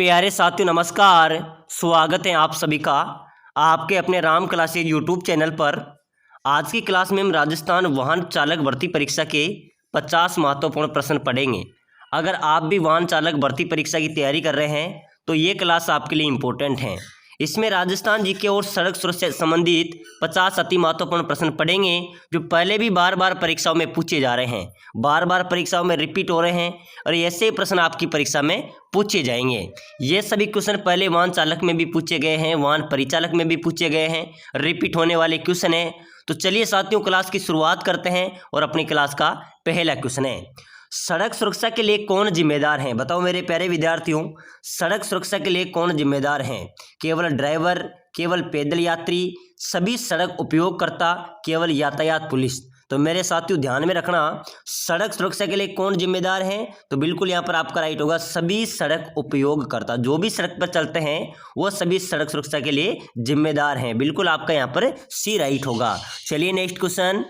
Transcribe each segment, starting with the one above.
प्यारे साथियों नमस्कार। स्वागत है आप सभी का आपके अपने राम क्लासेज यूट्यूब चैनल पर। आज की क्लास में हम राजस्थान वाहन चालक भर्ती परीक्षा के 50 महत्वपूर्ण प्रश्न पढ़ेंगे। अगर आप भी वाहन चालक भर्ती परीक्षा की तैयारी कर रहे हैं तो ये क्लास आपके लिए इम्पोर्टेंट है। इसमें राजस्थान जीके और सड़क सुरक्षा से संबंधित 50 अति महत्वपूर्ण प्रश्न पढ़ेंगे जो पहले भी बार बार परीक्षाओं में पूछे जा रहे हैं, बार बार परीक्षाओं में रिपीट हो रहे हैं और ऐसे ही प्रश्न आपकी परीक्षा में पूछे जाएंगे। ये सभी क्वेश्चन पहले वाहन चालक में भी पूछे गए हैं, वाहन परिचालक में भी पूछे गए हैं, रिपीट होने वाले क्वेश्चन हैं। तो चलिए साथियों क्लास की शुरुआत करते हैं और अपनी क्लास का पहला क्वेश्चन है, सड़क सुरक्षा के लिए कौन जिम्मेदार है? बताओ मेरे प्यारे विद्यार्थियों, सड़क सुरक्षा के लिए कौन जिम्मेदार है? केवल ड्राइवर, केवल पैदल यात्री, सभी सड़क उपयोगकर्ता, केवल यातायात पुलिस? तो मेरे साथियों ध्यान में रखना, सड़क सुरक्षा के लिए कौन जिम्मेदार है? तो बिल्कुल यहाँ पर आपका राइट होगा सभी सड़क उपयोगकर्ता। जो भी सड़क पर चलते हैं वो सभी सड़क सुरक्षा के लिए जिम्मेदार हैं। बिल्कुल आपका यहाँ पर सी राइट होगा। चलिए नेक्स्ट क्वेश्चन,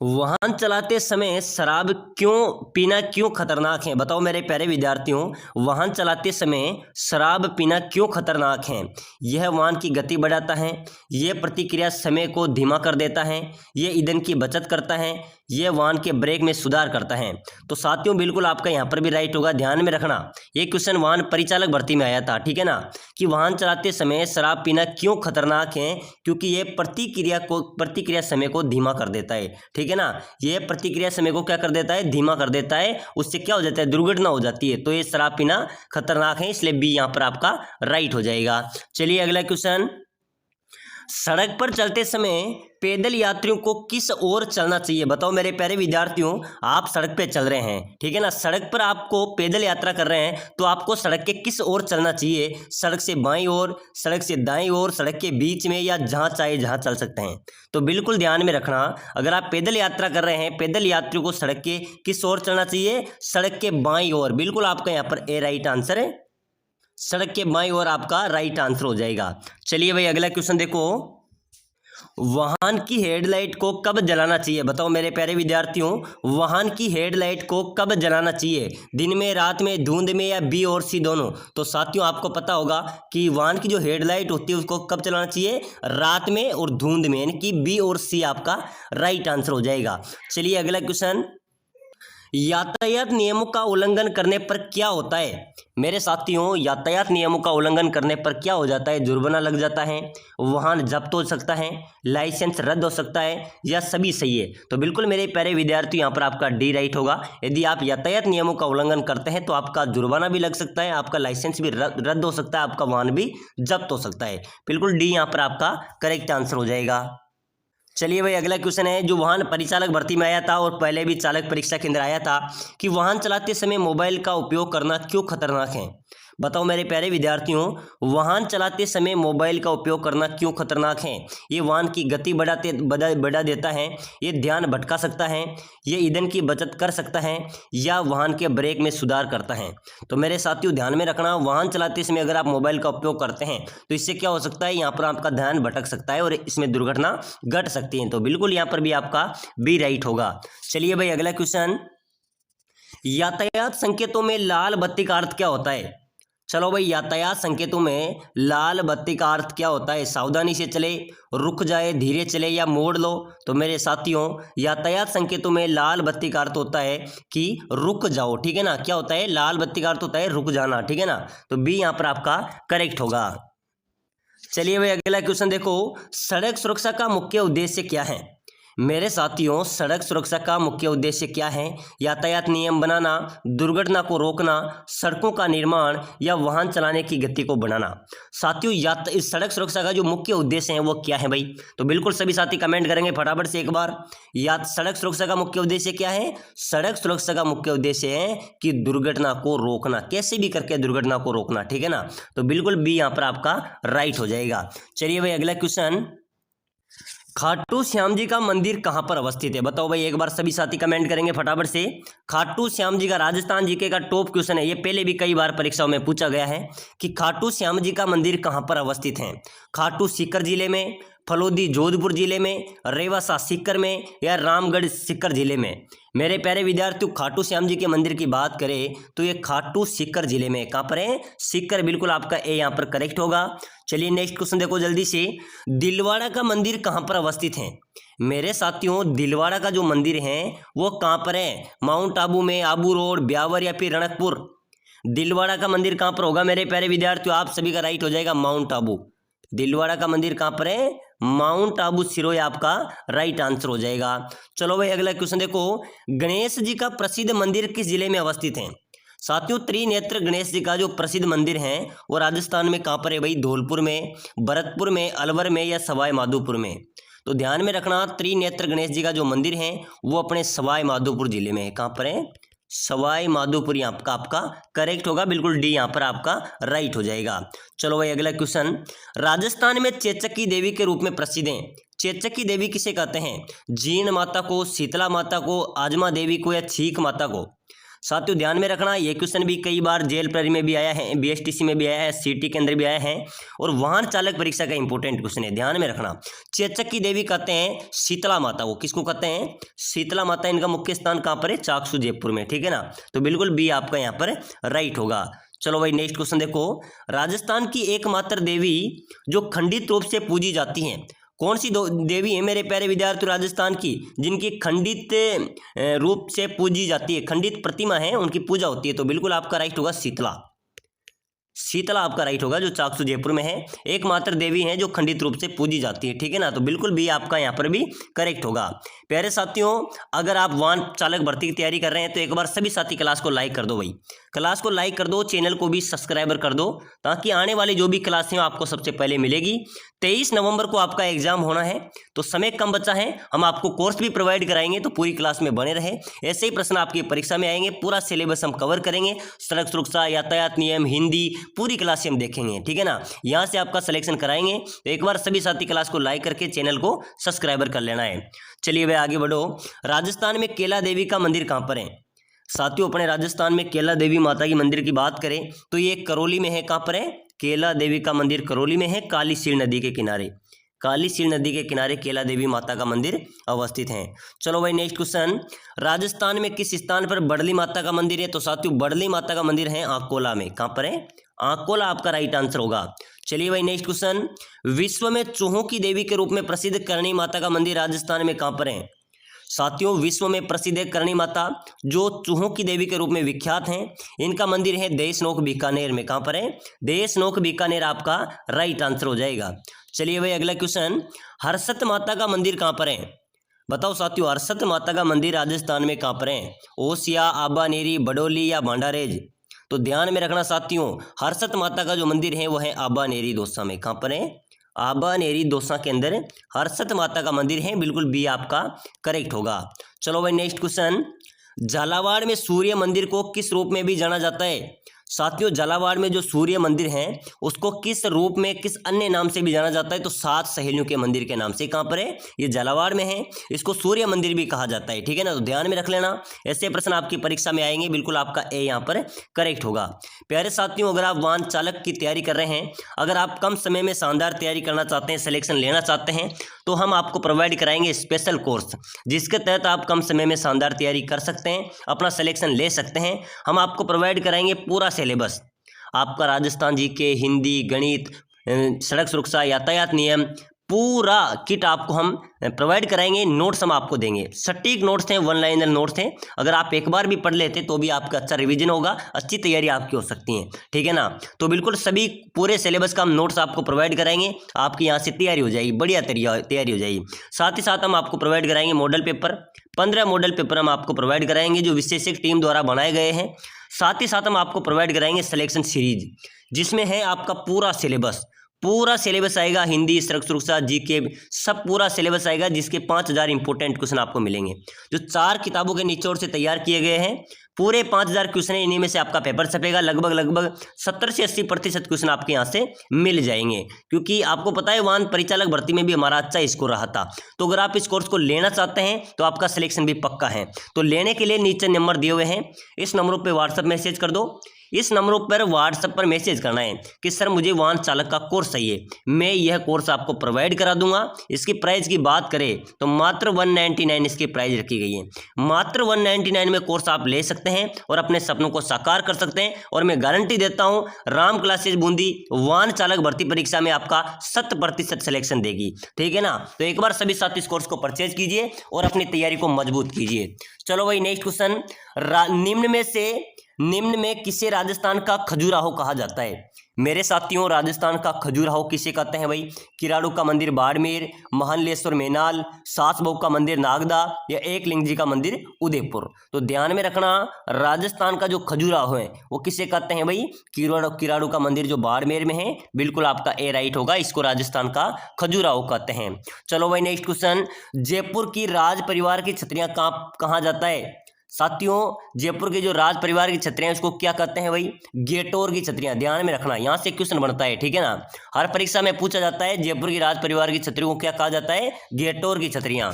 वाहन चलाते समय शराब पीना क्यों खतरनाक है? बताओ मेरे प्यारे विद्यार्थियों, वाहन चलाते समय शराब पीना क्यों खतरनाक है? यह वाहन की गति बढ़ाता है, यह प्रतिक्रिया समय को धीमा कर देता है, यह ईंधन की बचत करता है, यह वाहन के ब्रेक में सुधार करता है। तो साथियों बिल्कुल आपका यहाँ पर भी राइट होगा। ध्यान में रखना, ये क्वेश्चन वाहन परिचालक भर्ती में आया था, ठीक है ना, कि वाहन चलाते समय शराब पीना क्यों खतरनाक है? क्योंकि यह प्रतिक्रिया समय को धीमा कर देता है, ठीक है ना। ये प्रतिक्रिया समय को क्या कर देता है? धीमा कर देता है। उससे क्या हो जाता है? दुर्घटना हो जाती है। तो ये शराब पीना खतरनाक है, इसलिए बी यहाँ पर आपका राइट हो जाएगा। चलिए अगला क्वेश्चन, सड़क पर चलते समय पैदल यात्रियों को किस ओर चलना चाहिए? बताओ मेरे प्यारे विद्यार्थियों, आप सड़क पे चल रहे हैं, ठीक है ना, सड़क पर आपको पैदल यात्रा कर रहे हैं तो आपको सड़क के किस ओर चलना चाहिए? सड़क से बाईं ओर, सड़क से दाईं ओर, सड़क के बीच में, या जहां चाहे जहां चल सकते हैं? तो बिल्कुल ध्यान में रखना, अगर आप पैदल यात्रा कर रहे हैं, पैदल यात्रियों को सड़क के किस ओर चलना चाहिए? सड़क के बाईं ओर। बिल्कुल आपका यहाँ पर ए राइट आंसर है, सड़क के बाईं ओर आपका राइट आंसर हो जाएगा। चलिए भाई अगला क्वेश्चन देखो, वाहन की हेडलाइट को कब जलाना चाहिए? बताओ मेरे प्यारे विद्यार्थियों, वाहन की हेडलाइट को कब जलाना चाहिए? दिन में, रात में, धुंध में, या बी और सी दोनों? तो साथियों आपको पता होगा कि वाहन की जो हेडलाइट होती है उसको कब चलाना चाहिए? रात में और धुंध में, यानी कि बी और सी आपका राइट आंसर हो जाएगा। चलिए अगला क्वेश्चन, यातायात नियमों का उल्लंघन करने पर क्या होता है? मेरे साथियों, यातायात नियमों का उल्लंघन करने पर क्या हो जाता है? जुर्माना लग जाता है, वाहन जब्त हो सकता है, लाइसेंस रद्द हो सकता है, या सभी सही है? तो बिल्कुल मेरे प्यारे विद्यार्थी यहाँ पर आपका डी राइट होगा। यदि आप यातायात नियमों का उल्लंघन करते हैं तो आपका जुर्माना भी लग सकता है, आपका लाइसेंस भी रद्द हो सकता है, आपका वाहन भी जब्त हो सकता है। बिल्कुल डी यहाँ पर आपका करेक्ट आंसर हो जाएगा। चलिए भाई अगला क्वेश्चन है जो वाहन परिचालक भर्ती में आया था और पहले भी चालक परीक्षा के अंदर आया था, कि वाहन चलाते समय मोबाइल का उपयोग करना क्यों खतरनाक है? बताओ मेरे प्यारे विद्यार्थियों, वाहन चलाते समय मोबाइल का उपयोग करना क्यों खतरनाक है? ये वाहन की गति बढ़ा देता है, ये ध्यान भटका सकता है, ये ईंधन की बचत कर सकता है, या वाहन के ब्रेक में सुधार करता है? तो मेरे साथियों ध्यान में रखना, वाहन चलाते समय अगर आप मोबाइल का उपयोग करते हैं तो इससे क्या हो सकता है? यहाँ पर आपका ध्यान भटक सकता है और इसमें दुर्घटना घट सकती है। तो बिल्कुल यहाँ पर भी आपका बी राइट होगा। चलिए भाई अगला क्वेश्चन, यातायात संकेतों में लाल बत्ती का अर्थ क्या होता है? चलो भाई, यातायात संकेतों में लाल बत्ती का अर्थ क्या होता है? सावधानी से चले, रुक जाए, धीरे चले, या मोड़ लो? तो मेरे साथियों, यातायात संकेतों में लाल बत्ती का अर्थ होता है कि रुक जाओ, ठीक है ना। क्या होता है? लाल बत्ती का अर्थ होता है रुक जाना, ठीक है ना। तो बी यहाँ पर आपका करेक्ट होगा। चलिए भाई अगला क्वेश्चन देखो, सड़क सुरक्षा का मुख्य उद्देश्य क्या है? मेरे साथियों, सड़क सुरक्षा का मुख्य उद्देश्य क्या है? यातायात नियम बनाना, दुर्घटना को रोकना, सड़कों का निर्माण, या वाहन चलाने की गति को बढ़ाना? साथियों इस सड़क सुरक्षा का जो मुख्य उद्देश्य है वो क्या है भाई? तो बिल्कुल सभी साथी कमेंट करेंगे फटाफट से एक बार। सड़क सुरक्षा का मुख्य उद्देश्य क्या है? सड़क सुरक्षा का मुख्य उद्देश्य है कि दुर्घटना को रोकना, कैसे भी करके दुर्घटना को रोकना, ठीक है ना। तो बिल्कुल बी यहाँ पर आपका राइट हो जाएगा। चलिए भाई अगला क्वेश्चन, खाटू श्याम जी का मंदिर कहाँ पर अवस्थित है? बताओ भाई एक बार सभी साथी कमेंट करेंगे फटाफट से। खाटू श्याम जी का, राजस्थान जीके का टॉप क्वेश्चन है, ये पहले भी कई बार परीक्षाओं में पूछा गया है कि खाटू श्याम जी का मंदिर कहाँ पर अवस्थित है? खाटू सीकर जिले में, फलोदी जोधपुर जिले में, रेवासा सीकर में या रामगढ़ सीकर जिले में? मेरे प्यारे विद्यार्थियों, खाटू श्याम जी के मंदिर की बात करें तो ये खाटू सीकर जिले में। कहाँ पर है? सीकर। बिल्कुल आपका ए यहाँ पर करेक्ट होगा। चलिए नेक्स्ट क्वेश्चन देखो जल्दी से। दिलवाड़ा का मंदिर कहाँ पर अवस्थित है? मेरे साथियों, दिलवाड़ा का जो मंदिर है वो कहाँ पर है? माउंट आबू में, आबू रोड, ब्यावर या फिर रणकपुर? दिलवाड़ा का मंदिर कहाँ पर होगा मेरे प्यारे विद्यार्थियों? आप सभी का राइट हो जाएगा माउंट आबू। दिलवाड़ा का मंदिर कहाँ पर है? माउंट आबू सिरोही आपका राइट आंसर हो जाएगा। चलो भाई अगला क्वेश्चन देखो। गणेश जी का प्रसिद्ध मंदिर किस जिले में अवस्थित है? साथियों, त्रिनेत्र गणेश जी का जो प्रसिद्ध मंदिर है वो राजस्थान में कहाँ पर है भाई? धौलपुर में, भरतपुर में, अलवर में या सवाई माधोपुर में? तो ध्यान में रखना, त्रिनेत्र गणेश जी का जो मंदिर है वो अपने सवाई माधोपुर जिले में है। कहाँ पर है? सवाई माधोपुर यहाँ आपका करेक्ट होगा। बिल्कुल डी यहाँ पर आपका राइट हो जाएगा। चलो भाई अगला क्वेश्चन। राजस्थान में चेचक देवी के रूप में प्रसिद्ध हैं। चेचक देवी किसे कहते हैं? जीण माता को, शीतला माता को, आजमा देवी को या छीक माता को? साथियों ध्यान में रखना, ये क्वेश्चन भी कई बार जेल प्रहरी में भी आया है, बीएसटीसी में भी आया है, सीटी के अंदर भी आया है और वाहन चालक परीक्षा का इंपॉर्टेंट क्वेश्चन है। ध्यान में रखना, चेचक की देवी कहते हैं शीतला माता को। किसको कहते हैं? शीतला माता। इनका मुख्य स्थान कहाँ पर है? चाकसू जयपुर में। ठीक है ना, तो बिल्कुल बी आपका यहाँ पर राइट होगा। चलो भाई नेक्स्ट क्वेश्चन देखो। राजस्थान की एकमात्र देवी जो खंडित रूप से पूजी जाती हैं, कौन सी देवी है मेरे प्यारे विद्यार्थी राजस्थान की, जिनकी खंडित रूप से पूजी जाती है, खंडित प्रतिमा है, उनकी पूजा होती है? तो बिल्कुल आपका राइट होगा शीतला। शीतला आपका राइट होगा, जो चाकसू जयपुर में है, एकमात्र देवी है जो खंडित रूप से पूजी जाती है। ठीक है ना, तो बिल्कुल भी आपका यहाँ पर भी करेक्ट होगा। प्यारे साथियों, अगर आप वाहन चालक भर्ती की तैयारी कर रहे हैं तो एक बार सभी साथी क्लास को लाइक कर दो भाई, क्लास को लाइक कर दो, चैनल को भी सब्सक्राइबर कर दो, ताकि आने वाली जो भी क्लासें आपको सबसे पहले मिलेगी। 23 नवंबर को आपका एग्जाम होना है, तो समय कम बचा है, हम आपको कोर्स भी प्रोवाइड कराएंगे, तो पूरी क्लास में बने रहे। ऐसे ही प्रश्न आपकी परीक्षा में आएंगे, पूरा सिलेबस हम कवर करेंगे, सड़क सुरक्षा, यातायात नियम, हिंदी, पूरी क्लास हम देखेंगे। ठीक है ना, यहाँ से आपका सिलेक्शन कराएंगे। तो एक बार सभी साथी क्लास को लाइक करके चैनल को सब्सक्राइबर कर लेना है। चलिए भाई आगे बढ़ो। राजस्थान में केला देवी का मंदिर कहाँ पर है? साथियों, अपने राजस्थान में केला देवी माता की मंदिर की बात करें तो ये करौली में है। कहाँ पर है? केला देवी का मंदिर करौली में है, काली सील नदी के किनारे। काली सील नदी के किनारे केला देवी माता का मंदिर अवस्थित है। चलो भाई नेक्स्ट क्वेश्चन। राजस्थान में किस स्थान पर बड़ली माता का मंदिर है? तो साथियों, बड़ली माता का मंदिर है आकोला में। कहाँ पर है? आकोला आपका राइट आंसर होगा। चलिए भाई नेक्स्ट क्वेश्चन। विश्व में चूहों की देवी के रूप में प्रसिद्ध करणी माता का मंदिर राजस्थान में कहाँ पर है? साथियों, विश्व में प्रसिद्ध है करणी माता, जो चूहों की देवी के रूप में विख्यात हैं। इनका मंदिर है देशनोक बीकानेर में। कहाँ पर है? देशनोक बीकानेर आपका राइट आंसर हो जाएगा। चलिए भाई अगला क्वेश्चन। हर्षत माता का मंदिर कहाँ पर है? बताओ साथियों, हर्षत माता का मंदिर राजस्थान में कहाँ पर है? ओसिया, आबानेरी, बडोली या भांडारेज? तो ध्यान में रखना साथियों, हर्षत माता का जो मंदिर है वो है आबानेरी दौसा में। कहाँ पर है? आबानेरी दौसा के अंदर हर्षत माता का मंदिर है। बिल्कुल बी आपका करेक्ट होगा। चलो भाई नेक्स्ट क्वेश्चन। झालावाड़ में सूर्य मंदिर को किस रूप में भी जाना जाता है? साथियों, झालावाड़ में जो सूर्य मंदिर है उसको किस रूप में, किस अन्य नाम से भी जाना जाता है? तो 7 सहेलियों के मंदिर के नाम से। कहाँ पर है? ये झालावाड़ में है, इसको सूर्य मंदिर भी कहा जाता है। ठीक है ना, तो ध्यान में रख लेना, ऐसे प्रश्न आपकी परीक्षा में आएंगे। बिल्कुल आपका ए यहाँ पर करेक्ट होगा। प्यारे साथियों, अगर आप वाहन चालक की तैयारी कर रहे हैं, अगर आप कम समय में शानदार तैयारी करना चाहते हैं, सिलेक्शन लेना चाहते हैं, तो हम आपको प्रोवाइड कराएंगे स्पेशल कोर्स, जिसके तहत आप कम समय में शानदार तैयारी कर सकते हैं, अपना सिलेक्शन ले सकते हैं। हम आपको प्रोवाइड कराएंगे पूरा सिलेबस, आपका राजस्थान जीके, हिंदी, गणित, सड़क सुरक्षा, यातायात नियम, पूरा किट आपको हम प्रोवाइड कराएंगे। नोट्स हम आपको देंगे, सटीक नोट्स हैं, वन लाइनर नोट्स हैं। अगर आप एक बार भी पढ़ लेते तो भी आपका अच्छा रिवीजन होगा, अच्छी तैयारी आपकी हो सकती है। ठीक है ना, तो बिल्कुल सभी पूरे सिलेबस का हम नोट्स आपको प्रोवाइड कराएंगे, आपकी यहाँ से तैयारी हो जाएगी, बढ़िया तैयारी हो जाएगी। साथ ही साथ हम आपको प्रोवाइड कराएंगे मॉडल पेपर, 15 मॉडल पेपर हम आपको प्रोवाइड कराएंगे जो विशेषज्ञ टीम द्वारा बनाए गए हैं। साथ ही साथ हम आपको प्रोवाइड कराएंगे सिलेक्शन सीरीज, जिसमें है आपका पूरा सिलेबस आएगा, हिंदी, सड़क सुरक्षा, जीके, सब पूरा सिलेबस आएगा, जिसके 5000 इंपॉर्टेंट क्वेश्चन आपको मिलेंगे, जो 4 किताबों के निचोड़ से तैयार किए गए हैं। पूरे 5000 क्वेश्चन, इन्हीं में से आपका पेपर छपेगा। लगभग 70 से 80% क्वेश्चन आपके यहाँ से मिल जाएंगे, क्योंकि आपको पता है वाहन परिचालक भर्ती में भी हमारा अच्छा स्कोर रहा था। तो अगर आप इस कोर्स को लेना चाहते हैं तो आपका सिलेक्शन भी पक्का है। तो लेने के लिए नीचे नंबर दिए हुए हैं, इस नंबरों पर व्हाट्सएप मैसेज कर दो इस नंबरों पर व्हाट्सएप पर मैसेज करना है कि सर मुझे वाहन चालक का कोर्स चाहिए, मैं यह कोर्स आपको प्रोवाइड करा दूंगा। इसकी प्राइस की बात करें तो मात्र 199 इसकी प्राइस रखी गई है। मात्र 199 में कोर्स आप ले सकते हैं और अपने सपनों को साकार कर सकते हैं। और मैं गारंटी देता हूं राम क्लासेज बूंदी वाहन चालक भर्ती परीक्षा में आपका 100% सिलेक्शन देगी। ठीक है ना, तो एक बार सभी साथी इस कोर्स को परचेज कीजिए और अपनी तैयारी को मजबूत कीजिए। चलो भाई नेक्स्ट क्वेश्चन, निम्न में किसे राजस्थान का खजुराहो कहा जाता है? मेरे साथियों, राजस्थान का खजुराहो किसे कहते हैं भाई? किराड़ू का मंदिर बाड़मेर, महानलेश्वर मैनाल, सास बहू का मंदिर नागदा या एकलिंग जी का मंदिर उदयपुर। तो ध्यान में रखना, राजस्थान का जो खजुराहो है वो किसे कहते हैं भाई? किराड़ू का मंदिर जो बाड़मेर में है, बिल्कुल आपका ए राइट होगा, इसको राजस्थान का खजुराहो कहते हैं। चलो भाई नेक्स्ट क्वेश्चन, जयपुर की राज परिवार की छतरियां कहाँ जाता है? साथियों, जयपुर के जो राज परिवार की छतरियां उसको क्या कहते हैं भाई? गेटोर की छतरियां। ध्यान में रखना, यहां से क्वेश्चन बनता है, ठीक है ना, हर परीक्षा में पूछा जाता है जयपुर की राज परिवार की छतरियों को क्या कहा जाता है? गेटोर की छतरियां।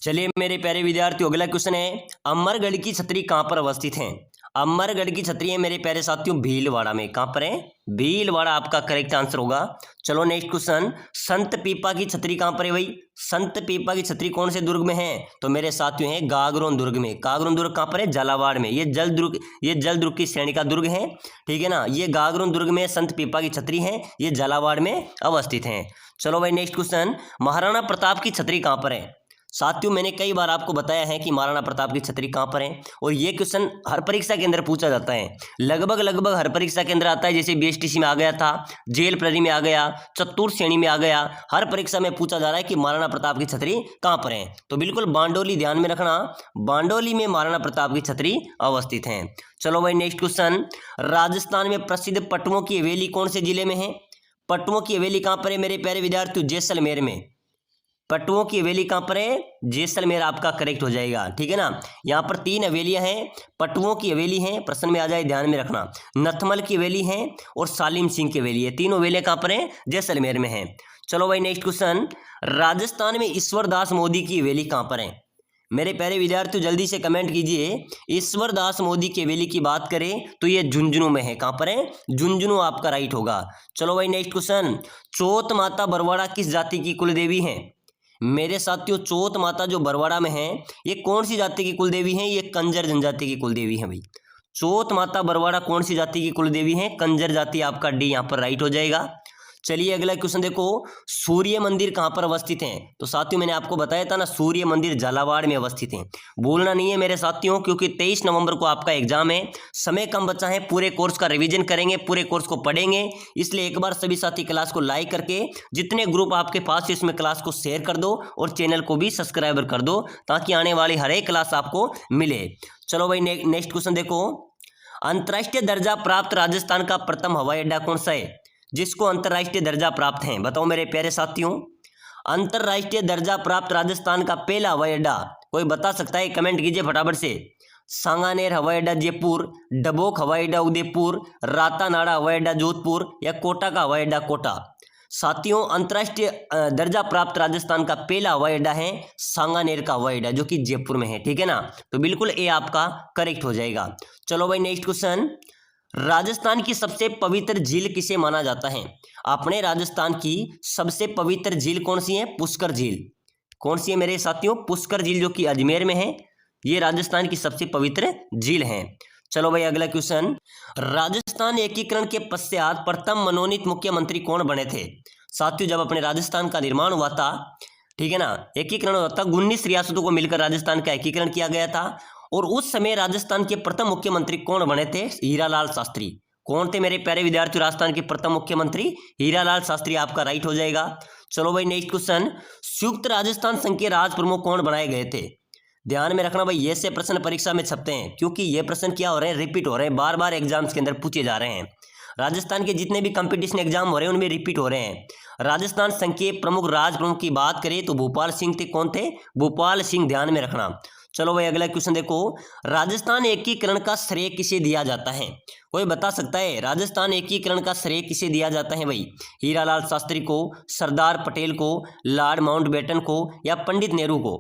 चलिए मेरे प्यारे विद्यार्थियों, अगला क्वेश्चन है, अमरगढ़ की छतरी कहां पर अवस्थित है? अमरगढ़ की छतरी है मेरे प्यारे साथियों भीलवाड़ा में। कहां पर है? भीलवाड़ा आपका करेक्ट आंसर होगा। चलो नेक्स्ट क्वेश्चन, संत पीपा की छतरी कहां पर है भाई? संत पीपा की छतरी कौन से दुर्ग में है? तो मेरे साथियों है गागरोन दुर्ग में। गागरोन दुर्ग कहां पर है? झालावाड़ में। ये जल दुर्ग की श्रेणी का दुर्ग है, ठीक है ना। ये गागरोन दुर्ग में संत पीपा की छतरी है, ये झालावाड़ में अवस्थित है। चलो भाई नेक्स्ट क्वेश्चन, महाराणा प्रताप की छतरी कहां पर है? साथियों, मैंने कई बार आपको बताया है कि महाराणा प्रताप की छतरी कहां पर है, और ये क्वेश्चन हर परीक्षा के अंदर पूछा जाता है। लगभग हर परीक्षा के अंदर आता है, जैसे बीएसटीसी में आ गया था, जेल प्रहरी में आ गया, चतुर्थ श्रेणी में आ गया, हर परीक्षा में पूछा जा रहा है कि महाराणा प्रताप की छतरी कहां पर है। तो बिल्कुल बांडोली, ध्यान में रखना, बांडोली में महाराणा प्रताप की छतरी अवस्थित है। चलो भाई नेक्स्ट क्वेश्चन, राजस्थान में प्रसिद्ध पटुओं की हवेली कौन से जिले में है? पटुओं की हवेली कहां पर है मेरे प्यारे विद्यार्थियों? जैसलमेर में। पटुओं की हवेली कहां पर है? जैसलमेर आपका करेक्ट हो जाएगा, ठीक है ना। यहाँ पर 3 हवेलियां हैं, पटुओं की हवेली है, प्रश्न में आ जाए, ध्यान में रखना, नथमल की हवेली है और सालिम सिंह की हवेली है। तीनों हवेलियां कहां पर है? जैसलमेर में है। चलो भाई नेक्स्ट क्वेश्चन, राजस्थान में ईश्वर दास मोदी की हवेली कहां पर है? मेरे प्यारे विद्यार्थियों जल्दी से कमेंट कीजिए। ईश्वर दास मोदी की हवेली की बात करें तो ये झुंझुनू में है। कहां पर है? झुंझुनू आपका राइट होगा। चलो भाई नेक्स्ट क्वेश्चन, चौथ माता बरवाड़ा किस जाति की कुल देवी है? मेरे साथियों, चौथ माता जो बरवाड़ा में है, ये कौन सी जाति की कुल देवी है? ये कंजर जनजाति की कुल देवी है भाई। चौथ माता बरवाड़ा कौन सी जाति की कुल देवी है? कंजर जाति, आपका डी यहाँ पर राइट हो जाएगा। चलिए अगला क्वेश्चन देखो, सूर्य मंदिर कहाँ पर अवस्थित है? तो साथियों मैंने आपको बताया था ना, सूर्य मंदिर झालावाड़ में अवस्थित है। भूलना नहीं है मेरे साथियों, क्योंकि 23 नवंबर को आपका एग्जाम है, समय कम बचा है, पूरे कोर्स का रिवीजन करेंगे, पूरे कोर्स को पढ़ेंगे। इसलिए एक बार सभी साथी क्लास को लाइक करके जितने ग्रुप आपके पास है इसमें क्लास को शेयर कर दो और चैनल को भी सब्सक्राइबर कर दो, ताकि आने वाली हर एक क्लास आपको मिले। चलो भाई नेक्स्ट क्वेश्चन देखो, अंतर्राष्ट्रीय दर्जा प्राप्त राजस्थान का प्रथम हवाई अड्डा कौन सा है? जिसको अंतर्राष्ट्रीय दर्जा प्राप्त है, बताओ मेरे प्यारे साथियों। अंतर्राष्ट्रीय दर्जा प्राप्त राजस्थान का पहला हवाई अड्डा कोई बता सकता है? कमेंट कीजिए फटाफट से। सांगानेर हवाई अड्डा जयपुर, डबोक हवाई अड्डा उदयपुर, रातानाड़ा हवाई अड्डा जोधपुर या कोटा का हवाई अड्डा कोटा। साथियों, अंतर्राष्ट्रीय दर्जा प्राप्त राजस्थान का पहला हवाई अड्डा है सांगानेर का हवाई अड्डा, जो कि जयपुर में है, ठीक है ना। तो बिल्कुल ए आपका करेक्ट हो जाएगा। चलो भाई नेक्स्ट क्वेश्चन, राजस्थान की सबसे पवित्र झील किसे माना जाता है? अपने राजस्थान की सबसे पवित्र झील कौन सी है? पुष्कर झील। कौन सी है मेरे साथियों? पुष्कर झील, जो कि अजमेर में है, ये राजस्थान की सबसे पवित्र झील है। चलो भाई अगला क्वेश्चन, राजस्थान एकीकरण के पश्चात प्रथम मनोनीत मुख्यमंत्री कौन बने थे? साथियों, जब अपने राजस्थान का निर्माण हुआ था, ठीक है ना, एकीकरण हुआ था, 19 रियासतों को मिलकर राजस्थान का एकीकरण किया गया था, और उस समय राजस्थान के प्रथम मुख्यमंत्री कौन बने थे? हीरालाल शास्त्री। कौन थे मेरे प्यारे विद्यार्थियों राजस्थान के प्रथम मुख्यमंत्री? हीरालाल शास्त्री, आपका राइट हो जाएगा। चलो भाई नेक्स्ट क्वेश्चन, संयुक्त राजस्थान संघ के राज प्रमुख कौन बनाए गए थे? ध्यान में रखना भाई, ये से प्रश्न परीक्षा में छपते हैं, क्योंकि ये प्रश्न क्या हो रहे हैं? रिपीट हो रहे हैं, बार बार एग्जाम्स के अंदर पूछे जा रहे हैं। राजस्थान के जितने भी कंपटीशन एग्जाम हो रहे हैं उनमें रिपीट हो रहे हैं। राजस्थान संघ के प्रमुख राज प्रमुख की बात करें तो भोपाल सिंह थे। कौन थे? भोपाल सिंह, ध्यान में रखना। चलो भाई अगला क्वेश्चन देखो, राजस्थान एकीकरण का श्रेय किसे दिया जाता है? कोई बता सकता है राजस्थान एकीकरण का श्रेय किसे दिया जाता है भाई? हीरालाल शास्त्री को, सरदार पटेल को, लॉर्ड माउंटबेटन को या पंडित नेहरू को?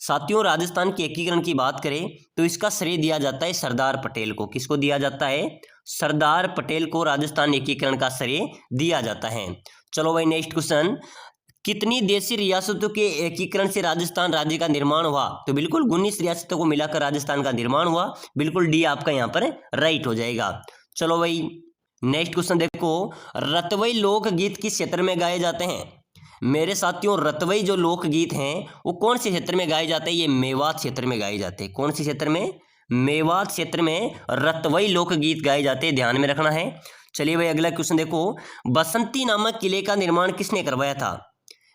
साथियों राजस्थान के एकीकरण की बात करें तो इसका श्रेय दिया जाता है सरदार पटेल को। किसको दिया जाता है? सरदार पटेल को राजस्थान एकीकरण का श्रेय दिया जाता है। चलो भाई नेक्स्ट क्वेश्चन, कितनी देशी रियासतों के एकीकरण से राजस्थान राज्य का निर्माण हुआ? तो बिल्कुल 19 रियासतों को मिलाकर राजस्थान का निर्माण हुआ। बिल्कुल डी आपका यहाँ पर राइट हो जाएगा। चलो भाई नेक्स्ट क्वेश्चन देखो, रतवई लोकगीत किस क्षेत्र में गाए जाते हैं? मेरे साथियों रतवई जो लोकगीत हैं वो कौन से क्षेत्र में गाए जाते हैं? ये मेवात क्षेत्र में गाए जाते हैं। कौन से क्षेत्र में? मेवात क्षेत्र में रतवई लोकगीत गाए जाते हैं, ध्यान में रखना है। चलिए भाई अगला क्वेश्चन देखो, बसंती नामक किले का निर्माण किसने करवाया था?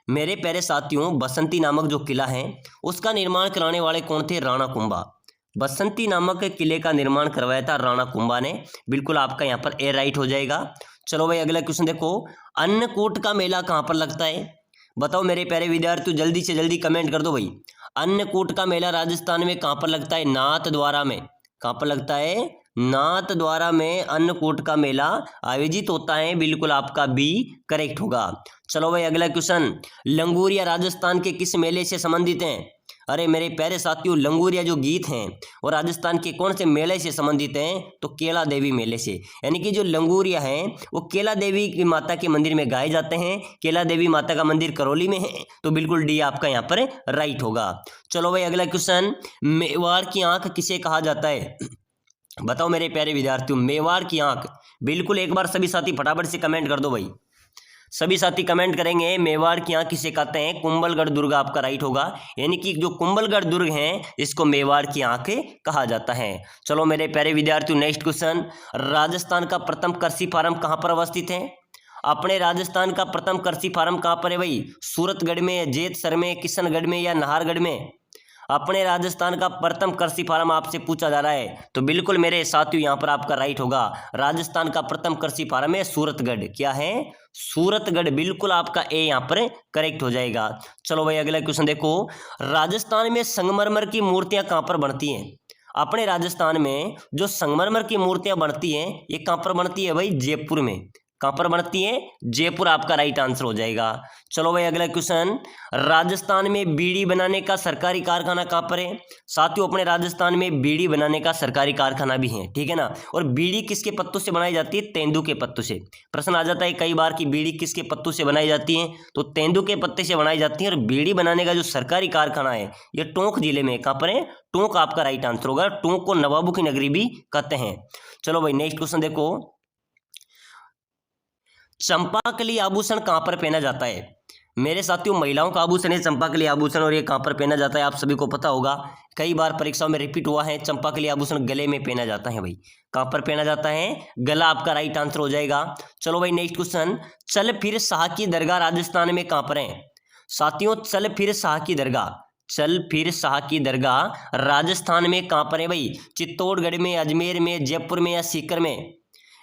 मेरे प्यारे साथियों बसंती नामक जो किला है उसका निर्माण कराने वाले कौन थे? राणा कुंभा। बसंती नामक किले का निर्माण करवाया था राणा कुंभा ने। बिल्कुल आपका यहाँ पर ए राइट हो जाएगा। चलो भाई अगला क्वेश्चन देखो, अन्नकूट का मेला कहाँ पर लगता है? बताओ मेरे प्यारे विद्यार्थियों, जल्दी से जल्दी कमेंट कर दो भाई। अन्नकूट का मेला राजस्थान में कहाँ पर लगता है? नाथद्वारा में। कहाँ पर लगता है? नाथद्वारा में अन्नकूट का मेला आयोजित होता है। बिल्कुल आपका बी करेक्ट होगा। चलो भाई अगला क्वेश्चन, लंगूरिया राजस्थान के किस मेले से संबंधित हैं? अरे मेरे प्यारे साथियों लंगूरिया जो गीत हैं वो राजस्थान के कौन से मेले से संबंधित हैं? तो केला देवी मेले से। यानी कि जो लंगूरिया हैं वो केला देवी की माता के मंदिर में गाए जाते हैं। केला देवी माता का मंदिर करौली में है, तो बिल्कुल डी आपका यहाँ पर राइट होगा। चलो भाई अगला क्वेश्चन, मेवाड़ की आंख किसे कहा जाता है? बताओ मेरे प्यारे विद्यार्थियों, मेवाड़ की आंख। बिल्कुल एक बार सभी साथी फटाफट से कमेंट कर दो भाई। सभी साथी कमेंट करेंगे मेवाड़ की आंख किसे कहते हैं? कुंभलगढ़ दुर्ग आपका राइट होगा। यानी कि जो कुंभलगढ़ दुर्ग हैं इसको मेवाड़ की आंख कहा जाता है। चलो मेरे प्यारे विद्यार्थियों नेक्स्ट क्वेश्चन, राजस्थान का प्रथम कृषि फार्म कहाँ पर अवस्थित है? अपने राजस्थान का प्रथम कृषि फार्म कहाँ पर है भाई? सूरतगढ़ में, जेतसर में, किशनगढ़ में या नाहरगढ़ में? अपने राजस्थान का प्रथम कृषि फार्म आपसे पूछा जा रहा है, तो बिल्कुल मेरे साथियों यहाँ पर आपका राइट होगा। राजस्थान का प्रथम कृषि फार्म है सूरतगढ़। क्या है? सूरतगढ़। बिल्कुल आपका ए यहाँ पर करेक्ट हो जाएगा। चलो भाई अगला क्वेश्चन देखो, राजस्थान में संगमरमर की मूर्तियां कहाँ पर बनती हैं? अपने राजस्थान में जो संगमरमर की मूर्तियां बनती हैं ये कहाँ पर बनती है भाई? जयपुर में। कहाँ पर बनती है? जयपुर आपका राइट आंसर हो जाएगा। चलो भाई अगला क्वेश्चन, राजस्थान में बीड़ी बनाने का सरकारी कारखाना कहाँ पर है? साथियों अपने राजस्थान में बीड़ी बनाने का सरकारी कारखाना भी है, ठीक है ना। और बीड़ी किसके पत्तों से बनाई जाती है? तेंदू के पत्तों से। प्रश्न आ जाता है कई बार कि बीड़ी किसके पत्तों से बनाई जाती है, तो तेंदू के पत्ते से बनाई जाती है। और बीड़ी बनाने का जो सरकारी कारखाना है ये टोंक जिले में। कहाँ पर है? टोंक आपका राइट आंसर होगा। टोंक को नवाबों की नगरी भी कहते हैं। चलो भाई नेक्स्ट क्वेश्चन देखो, चंपाकली आभूषण कहाँ पर पहना जाता है? मेरे साथियों महिलाओं का आभूषण है चंपाकली आभूषण, और ये कहाँ पर पहना जाता है आप सभी को पता होगा। कई बार परीक्षाओं में रिपीट हुआ है। चंपाकली आभूषण गले में पहना जाता है भाई। कहाँ पर पहना जाता है? गला आपका राइट आंसर हो जाएगा। चलो भाई नेक्स्ट क्वेश्चन, चल फिर शाह की दरगाह राजस्थान में कहाँ पर है? साथियों चल फिर शाह की दरगाह, चल फिर शाह की दरगाह राजस्थान में कहाँ पर है भाई? चित्तौड़गढ़ में, अजमेर में, जयपुर में या सीकर में?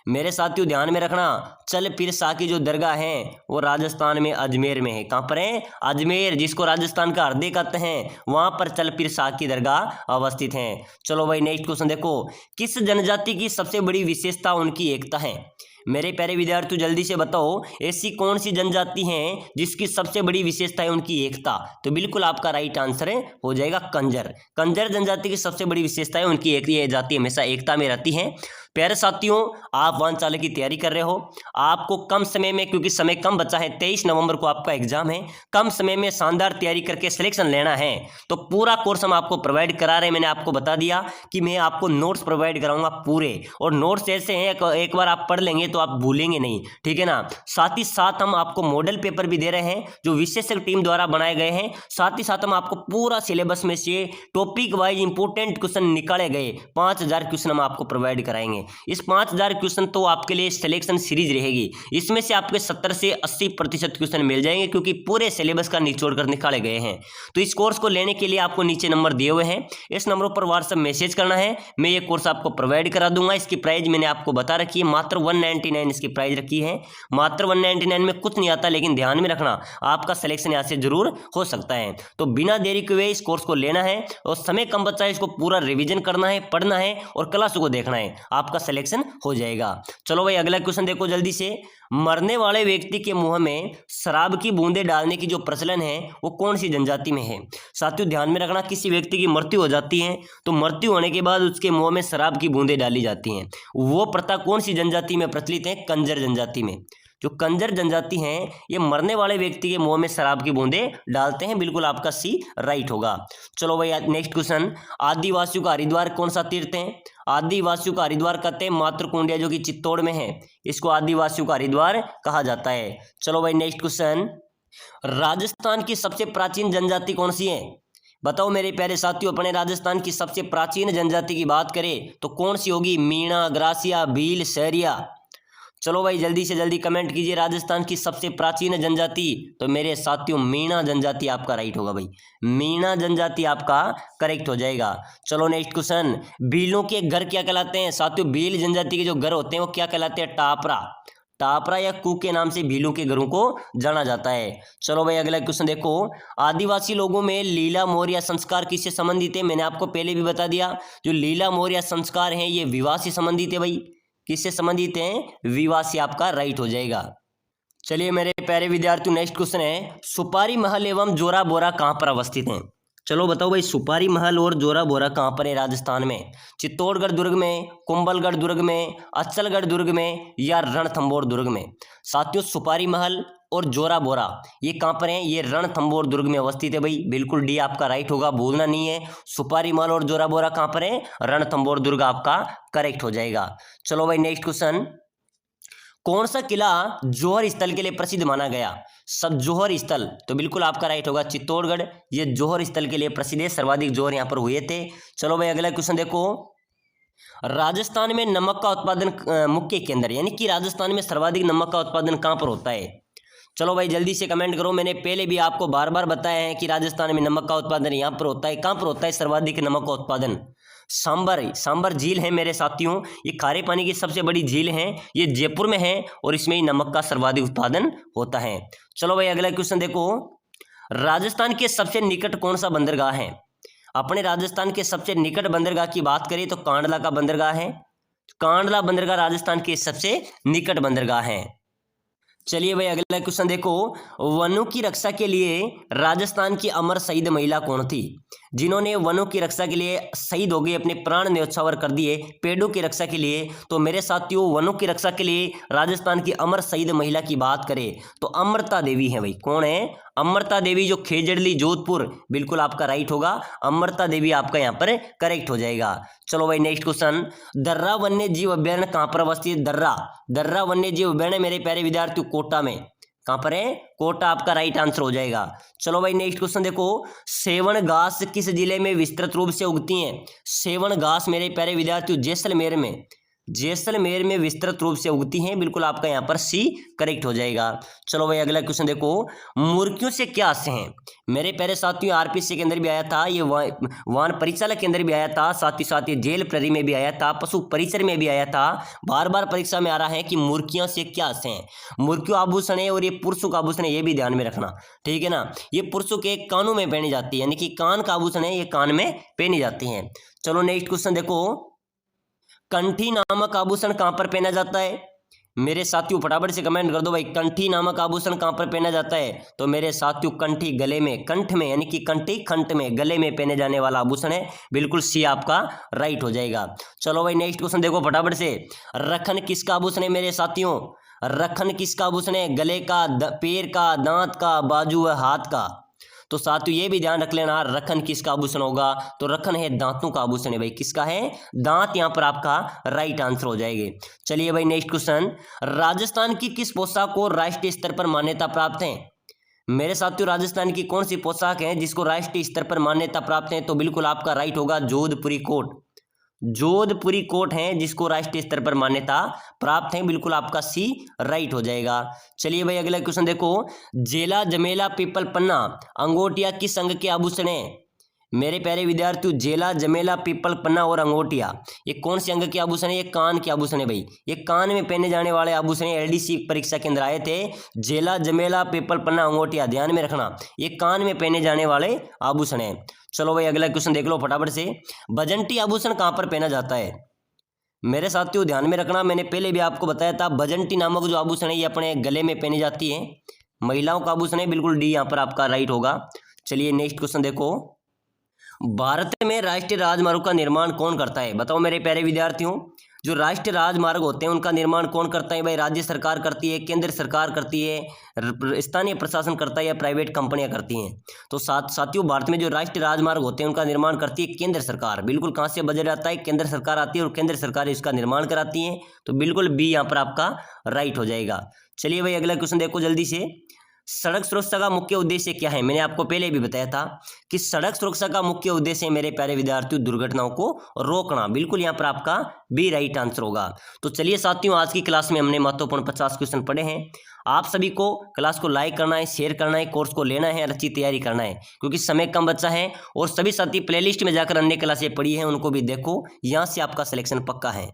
मेरे साथियों ध्यान में रखना, चल फिर शाह की जो दरगाह है वो राजस्थान में अजमेर में है। कहाँ पर है? अजमेर, जिसको राजस्थान का हृदय कहते हैं, वहां पर चल फिर शाह की दरगाह अवस्थित है। चलो भाई नेक्स्ट क्वेश्चन देखो, किस जनजाति की सबसे बड़ी विशेषता उनकी एकता है? मेरे प्यारे विद्यार्थियों जल्दी से बताओ ऐसी कौन सी जनजाति है जिसकी सबसे बड़ी विशेषता है उनकी एकता? तो बिल्कुल आपका राइट आंसर हो जाएगा कंजर। कंजर जनजाति की सबसे बड़ी विशेषता है उनकी एक, ये जाति हमेशा एकता में रहती है। प्यारे साथियों आप वाहन चालक की तैयारी कर रहे हो, आपको कम समय में, क्योंकि समय कम बचा है, 23 नवंबर को आपका एग्जाम है, कम समय में शानदार तैयारी करके सिलेक्शन लेना है तो पूरा कोर्स हम आपको प्रोवाइड करा रहे हैं। मैंने आपको बता दिया कि मैं आपको नोट्स प्रोवाइड कराऊंगा पूरे, और नोट्स ऐसे हैं एक बार आप पढ़ लेंगे तो आप भूलेंगे नहीं, ठीक है ना। साथ ही साथ हम आपको मॉडल पेपर भी दे रहे हैं जो विशेषज्ञ टीम द्वारा बनाए गए हैं। साथ ही साथ हम आपको पूरा सिलेबस में से टॉपिक वाइज इंपोर्टेंट क्वेश्चन निकाले गए 5000 क्वेश्चन हम आपको प्रोवाइड कराएंगे। इस 5000 क्वेश्चन तो आपके लिए सिलेक्शन सीरीज रहेगी, इसमें से आपके 70 से 80% क्वेश्चन मिल जाएंगे क्योंकि पूरे सिलेबस का निचोड़ कर निकाले गए हैं। तो इस कोर्स को लेने के लिए आपको नीचे नंबर दिए हुए हैं, इस नंबरों पर व्हाट्सएप मैसेज करना है, मैं ये कोर्स आपको प्रोवाइड करा दूंगा। इसकी प्राइस मैंने आपको बता रखी है, मात्र 199 इसकी प्राइस रखी है, मात्र 199 में कुछ नहीं आता, लेकिन ध्यान में रखना आपका सिलेक्शन यहाँ से जरूर हो सकता है। तो बिना देरी के हुए इस कोर्स को लेना है, और समय कम बचा है, इसको पूरा रिविजन करना है, पढ़ना है और क्लासों को देखना है। आपका आपका सिलेक्शन हो जाएगा। चलो भाई अगला क्वेश्चन देखो जल्दी से। मरने वाले व्यक्ति के मुंह में शराब की बूंदें डालने की जो प्रचलन है वो कौन सी जनजाति में है? साथियों ध्यान में रखना, किसी व्यक्ति की मृत्यु हो जाती है तो मृत्यु होने के बाद उसके मुंह में शराब की बूंदें डाली जाती हैं। वो प्रथा कौन सी जनजाति में प्रचलित है? कंजर जनजाति में। जो कंजर जनजाति हैं ये मरने वाले व्यक्ति के मुंह में शराब की बूंदें डालते हैं। बिल्कुल आपका सी राइट होगा। चलो भाई नेक्स्ट क्वेश्चन। आदिवासियों का हरिद्वार कौन सा तीर्थ है? आदिवासियों का हरिद्वार कहते हैं मातृकुंडिया जो कि चित्तौड़ में है, इसको आदिवासियों का हरिद्वार कहा जाता है। चलो भाई नेक्स्ट क्वेश्चन। राजस्थान की सबसे प्राचीन जनजाति कौन सी है? बताओ मेरे प्यारे साथियों, अपने राजस्थान की सबसे प्राचीन जनजाति की बात करें तो कौन सी होगी? मीणा, ग्रासिया, भील, सहरिया। चलो भाई जल्दी से जल्दी कमेंट कीजिए राजस्थान की सबसे प्राचीन जनजाति। तो मेरे साथियों मीणा जनजाति आपका राइट होगा भाई, मीणा जनजाति आपका करेक्ट हो जाएगा। चलो नेक्स्ट क्वेश्चन। भीलों के घर क्या कहलाते हैं? साथियों भील जनजाति के जो घर होते हैं वो क्या कहलाते हैं? टापरा। टापरा या कू के नाम से भीलों के घरों को जाना जाता है। चलो भाई अगला क्वेश्चन देखो। आदिवासी लोगों में लीला मोर या संस्कार किससे संबंधित है? मैंने आपको पहले भी बता दिया, जो लीला मोर या संस्कार हैं ये विवाह से संबंधित है भाई। किससे संबंधित हैं? विवाह से आपका राइट हो जाएगा। चलिए मेरे प्यारे विद्यार्थियों नेक्स्ट क्वेश्चन है। सुपारी महल एवं जोरा बोरा कहाँ पर अवस्थित हैं? चलो बताओ भाई सुपारी महल और जोरा बोरा कहाँ पर है राजस्थान में? चित्तौड़गढ़ दुर्ग में, कुंभलगढ़ दुर्ग में, अचलगढ़ दुर्ग में या रणथंभौर दुर्ग में? साथियों सुपारी महल और जोरा बोरा ये कहाँ पर हैं? ये रणथंभौर दुर्ग में अवस्थित है भाई। बिल्कुल डी आपका राइट होगा, भूलना नहीं है। सुपारी महल और जोरा बोरा कहाँ पर है? रणथंभौर दुर्ग आपका करेक्ट हो जाएगा। चलो भाई नेक्स्ट क्वेश्चन। कौन सा किला जौहर स्थल के लिए प्रसिद्ध माना गया? सब जौहर स्थल, तो बिल्कुल आपका राइट होगा चित्तौड़गढ़, ये जौहर स्थल के लिए प्रसिद्ध है। सर्वाधिक जौहर यहाँ पर हुए थे। चलो भाई अगला क्वेश्चन देखो। राजस्थान में नमक का उत्पादन मुख्य केंद्र, यानी कि राजस्थान में सर्वाधिक नमक का उत्पादन कहाँ पर होता है? चलो भाई जल्दी से कमेंट करो। मैंने पहले भी आपको बार बार बताया है कि राजस्थान में नमक का उत्पादन यहाँ पर होता है। कहाँ पर होता है सर्वाधिक नमक का उत्पादन? सांबर झील है मेरे साथियों, ये खारे पानी की सबसे बड़ी झील है, ये जयपुर में है और इसमें ही नमक का सर्वाधिक उत्पादन होता है। चलो भाई अगला क्वेश्चन देखो। राजस्थान के सबसे निकट कौन सा बंदरगाह है? अपने राजस्थान के सबसे निकट बंदरगाह की बात करें तो कांडला का बंदरगाह है। कांडला बंदरगाह राजस्थान के सबसे निकट बंदरगाह है। चलिए भाई अगला क्वेश्चन देखो। वनों की रक्षा के लिए राजस्थान की अमर शहीद महिला कौन थी? जिन्होंने वनों की रक्षा के लिए शहीद हो गए, अपने प्राण न्यौछावर कर दिए पेड़ों की रक्षा के लिए। तो मेरे साथियों वनों की रक्षा के लिए राजस्थान की अमर शहीद महिला की बात करें तो अमृता देवी है भाई। कौन है? अमृता देवी, जो खेजड़ली जोधपुर, बिल्कुल आपका राइट होगा। अमृता देवी आपका यहाँ पर करेक्ट हो जाएगा। चलो भाई नेक्स्ट क्वेश्चन। दर्रा वन्य जीव अभ्यारण्य कहाँ पर अवस्थित? दर्रा वन्य जीव अभ्यारण्य मेरे प्यारे विद्यार्थियों कोटा में। कहाँ पर है? कोटा आपका राइट आंसर हो जाएगा। चलो भाई नेक्स्ट क्वेश्चन देखो। सेवन घास किस जिले में विस्तृत रूप से उगती हैं? सेवन घास मेरे प्यारे विद्यार्थियों जैसलमेर में, जैसलमेर में विस्तृत रूप से उगती हैं। बिल्कुल आपका यहाँ पर सी करेक्ट हो जाएगा। चलो भाई अगला क्वेश्चन देखो। मुर्गियों से क्या आशय हैं? मेरे प्यारे साथियों आरपीसी के अंदर भी आया था, ये वाहन परिचालक के अंदर भी आया था, साथ ही साथ ये जेल प्रहरी में भी आया था, पशु परिचर में भी आया था। बार बार परीक्षा में आ रहा है कि मुर्गियों से क्या आशय हैं? मुर्गियों आभूषण है और ये पुरुषों का आभूषण है, ये भी ध्यान में रखना, ठीक है ना। ये पुरुषों के कानों में पहनी जाती है, यानी कि कान का आभूषण है, ये कान में पहनी जाती है। चलो नेक्स्ट क्वेश्चन देखो। कंठी नामक आभूषण कहां पर पहना जाता है? मेरे साथियों फटाफट से कमेंट कर दो भाई, कंठी नामक आभूषण कहां पर पहना जाता है? तो मेरे साथियों कंठी गले में, कंठ में, यानी कि कंठी खंठ में, गले में पहने जाने वाला आभूषण है। बिल्कुल सी आपका राइट हो जाएगा। चलो भाई नेक्स्ट क्वेश्चन देखो फटाफट से। रखन किसका आभूषण है मेरे साथियों? रखन किसका आभूषण है? गले का, पैर का, दांत का, बाजू व हाथ का। तो साथियों ये भी ध्यान रख लेना, रखन किसका आभूषण होगा? तो रखन है दांतों का आभूषण है भाई। किसका है? दांत यहाँ पर आपका राइट आंसर हो जाएंगे। चलिए भाई नेक्स्ट क्वेश्चन। राजस्थान की किस पोशाक को राष्ट्रीय स्तर पर मान्यता प्राप्त है? मेरे साथियों राजस्थान की कौन सी पोशाक है जिसको राष्ट्रीय स्तर पर मान्यता प्राप्त है? तो बिल्कुल आपका राइट होगा जोधपुरी कोट। जोधपुरी कोट है जिसको राष्ट्रीय स्तर पर मान्यता प्राप्त है। बिल्कुल आपका सी राइट हो जाएगा। चलिए भाई अगला क्वेश्चन देखो। जेला, जमेला, पीपल, पन्ना, अंगोटिया किस अंग के आभूषण है? मेरे प्यारे विद्यार्थियों जेला, जमेला, पीपल, पन्ना और अंगोटिया ये कौन से अंग के आभूषण है? ये कान के आभूषण है भाई। ये कान में पहने जाने वाले आभूषण एलडीसी परीक्षा के अंदर आए थे। जेला, जमेला, पीपल, पन्ना, अंगोटिया ध्यान में रखना, ये कान में पहने जाने वाले आभूषण है। चलो भाई अगला क्वेश्चन देख लो फटाफट से। बजंती आभूषण कहाँ पर पहना जाता है? मेरे साथियों ध्यान में रखना, मैंने पहले भी आपको बताया था, बजंती नामक जो आभूषण है ये अपने गले में पहनी जाती है, महिलाओं का आभूषण है। बिल्कुल डी यहाँ पर आपका राइट होगा। चलिए नेक्स्ट क्वेश्चन देखो, भारत में राष्ट्रीय राजमार्ग का निर्माण कौन करता है? बताओ मेरे प्यारे विद्यार्थियों, जो राष्ट्रीय राजमार्ग होते हैं उनका निर्माण कौन करता है? भाई राज्य सरकार करती है, केंद्र सरकार करती है, स्थानीय प्रशासन करता है, या प्राइवेट कंपनियां करती हैं? तो साथियों भारत में जो राष्ट्रीय राजमार्ग होते हैं उनका निर्माण करती है केंद्र सरकार। बिल्कुल कहाँ से बजट आता है? केंद्र सरकार आती है और केंद्र सरकार इसका निर्माण कराती है। तो बिल्कुल बी यहाँ पर आपका राइट हो जाएगा। चलिए भाई अगला क्वेश्चन देखो जल्दी से, सड़क सुरक्षा का मुख्य उद्देश्य क्या है? मैंने आपको पहले भी बताया था कि सड़क सुरक्षा का मुख्य उद्देश्य मेरे प्यारे विद्यार्थियों दुर्घटनाओं को रोकना। बिल्कुल यहाँ पर आपका बी राइट आंसर होगा। तो चलिए साथियों आज की क्लास में हमने महत्वपूर्ण 50 क्वेश्चन पढ़े हैं। आप सभी को क्लास को लाइक करना है, शेयर करना है, कोर्स को लेना है और अच्छी तैयारी करना है, क्योंकि समय कम बचा है। और सभी साथी प्लेलिस्ट में जाकर अन्य क्लासें पढ़ी हैं उनको भी देखो, यहाँ से आपका सिलेक्शन पक्का है।